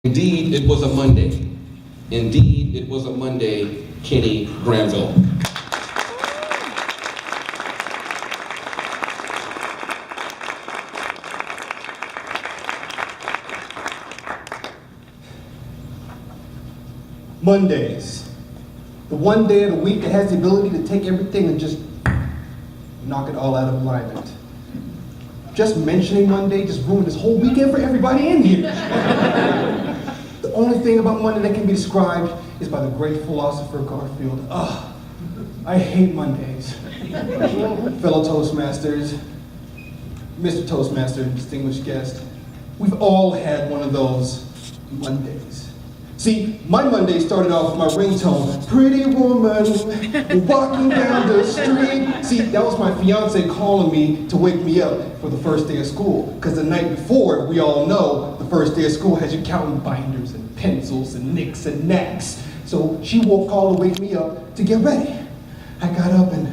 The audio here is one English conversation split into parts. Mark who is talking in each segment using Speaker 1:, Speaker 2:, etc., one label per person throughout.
Speaker 1: Indeed, it was a Monday. Indeed, it was a Monday, Kenny Granville.
Speaker 2: Mondays. The one day of the week that has the ability to take everything and just knock it all out of alignment. Just mentioning Monday just ruined this whole weekend for everybody in here. The only thing about Monday that can be described is by the great philosopher Garfield. Ugh, I hate Mondays. Fellow Toastmasters, Mr. Toastmaster, distinguished guest, we've all had one of those Mondays. See, my Monday started off with my ringtone, "Pretty woman, walking down the street." See, that was my fiance calling me to wake me up for the first day of school. Because the night before, we all know, the first day of school has you counting binders and pencils and nicks and knacks. So she called to wake me up to get ready. I got up and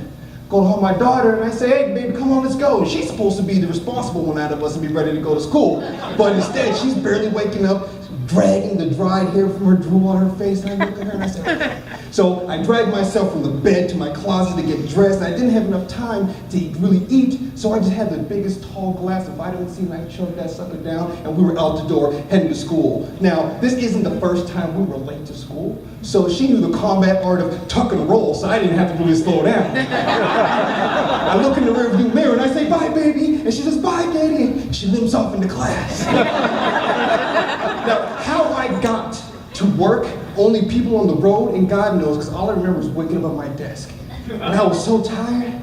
Speaker 2: go to my daughter and I say, "Hey, baby, come on, let's go." And she's supposed to be the responsible one out of us and be ready to go to school. But instead, she's barely waking up, dragging the dried hair from her drool on her face, and I look at her and I say, "Okay." So I dragged myself from the bed to my closet to get dressed, and I didn't have enough time to really eat, so I just had the biggest tall glass of vitamin C, and I chugged that sucker down, and we were out the door heading to school. Now, this isn't the first time we were late to school, so she knew the combat art of tuck and roll, so I didn't have to really slow down. I look in the rearview mirror and I say, "Bye, baby," and she says, "Bye, Katie," and she limps off into class. Now, how I got to work, only people on the road and God knows, because all I remember is waking up at my desk. And I was so tired,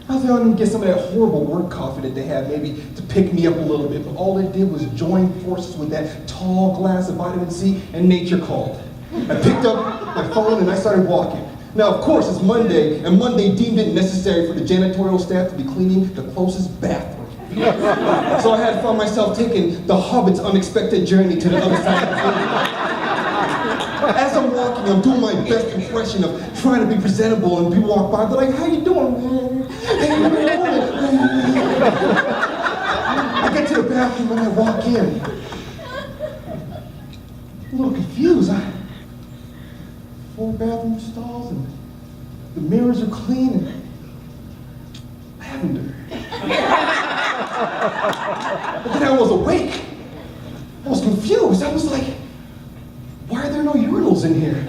Speaker 2: I thought I would get some of that horrible work coffee that they had, maybe to pick me up a little bit, but all it did was join forces with that tall glass of vitamin C, and nature called. I picked up my phone and I started walking. Now, of course, it's Monday, and Monday deemed it necessary for the janitorial staff to be cleaning the closest bathroom. So I had found myself taking the Hobbit's unexpected journey to the other side of the room. As I'm walking, I'm doing my best impression of trying to be presentable, and people walk by, they're like, "How you doing, man? How you doing?" I get to the bathroom and I walk in. A little confused. 4 bathroom stalls, and the mirrors are clean, and lavender. But then I was awake. I was confused. I was like, why are there no urinals in here?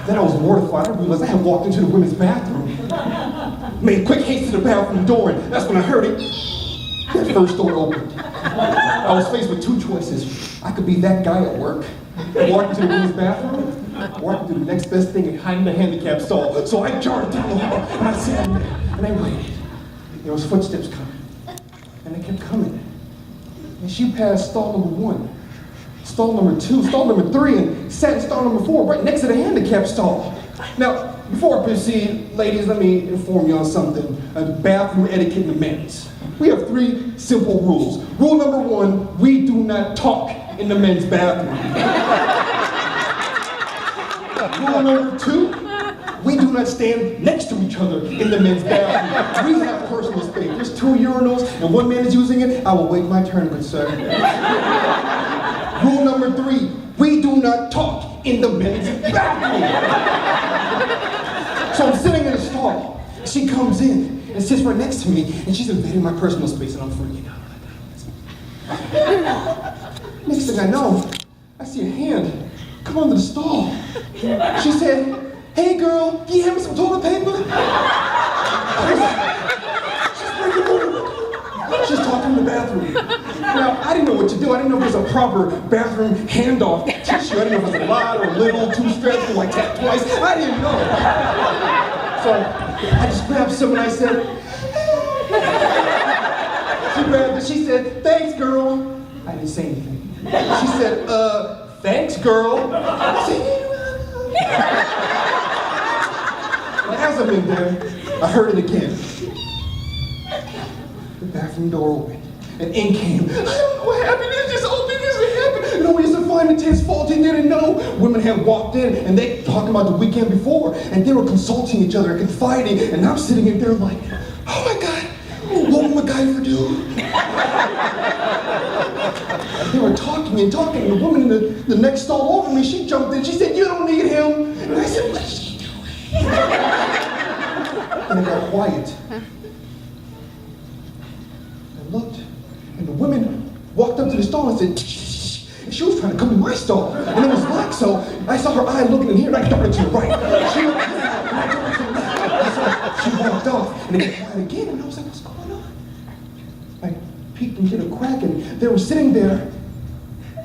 Speaker 2: Then I was mortified. I realized I had walked into the women's bathroom. Made quick haste to the bathroom door, and that's when I heard it. That first door opened. I was faced with 2 choices. I could be that guy at work, walk into the women's bathroom, or I could do the next best thing and hide in the handicap stall. So I jarred down the hall, and I sat there, and I waited. There was footsteps coming, and they kept coming. And she passed stall number 1, stall number 2, stall number 3, and sat in stall number 4, right next to the handicap stall. Now, before I proceed, ladies, let me inform you on something, bathroom etiquette in the men's. We have 3 simple rules. Rule number 1, we do not talk in the men's bathroom. Rule number 2, we do not stand next to each other in the men's bathroom. We have personal space. There's 2 urinals, and one man is using it. I will wait my turn, good sir. Rule number 3, we do not talk in the men's bathroom. So I'm sitting in a stall. She comes in and sits right next to me, and she's invading my personal space, and I'm freaking out. Next thing I know, I see a hand come under the stall. She said, "Hey girl, can you hand me some toilet paper?" She's talking in the bathroom. Now, I didn't know what to do. I didn't know if it was a proper bathroom handoff tissue. I didn't know if it was a lot or a little, 2 strips, like tap twice. I didn't know. So I just grabbed some and I said, she grabbed it. She said, "Thanks, girl." I didn't say anything. She said, "Thanks, girl." I said, as I'm in there, I heard it again. The bathroom door opened, and in came, "I don't know what happened, it just opened, this happened." No, it's a fine, it tastes fault, he didn't know. Women had walked in, and they talking about the weekend before, and they were consulting each other, confiding, and I'm sitting in there like, "Oh my God, what will MacGyver do?" They were talking talking and talking, and the woman in the next stall over me, she jumped in. She said, "You don't need him." And I said, "What is she doing?" And it got quiet. I looked, and the woman walked up to the stall and said, "Shh." And she was trying to come in my stall, and it was locked, so I saw her eye looking in here, and I darted to the right. She looked here, and I darted to the left. So she walked off, and it got quiet again, and I was like, "What's going on?" I peeked and hit a crack, and they were sitting there.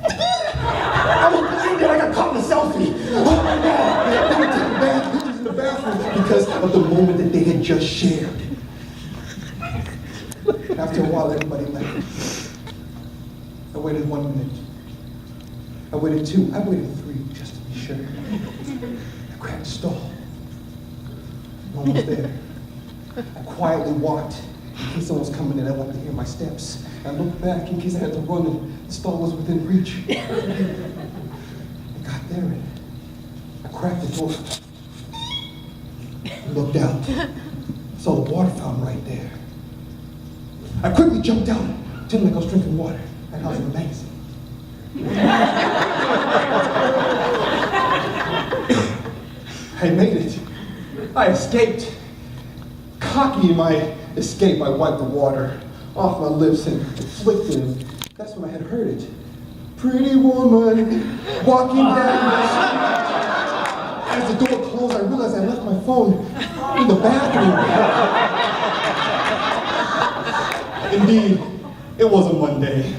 Speaker 2: I was blinded. I got caught in a selfie. Oh my God! They were taking bad pictures in the bathroom because of the moment that they had just shared. After a while, everybody left. I waited 1 minute. I waited 2. I waited 3 just to be sure. I grabbed the stall. I'm almost there. I quietly walked in case someone was coming in. I wanted to hear my steps. I looked back in case I had to run and the stall was within reach. I got there and I cracked the door. I looked out. Saw the water fountain right there. I quickly jumped out. Didn't like I was drinking water. That house was amazing. I made it. I escaped. Cocky in my escape, I wiped the water off my lips and flicked it. And that's when I had heard it. Pretty woman walking down the street. As the door closed, I realized I left my phone in the bathroom. Indeed, it was a Monday.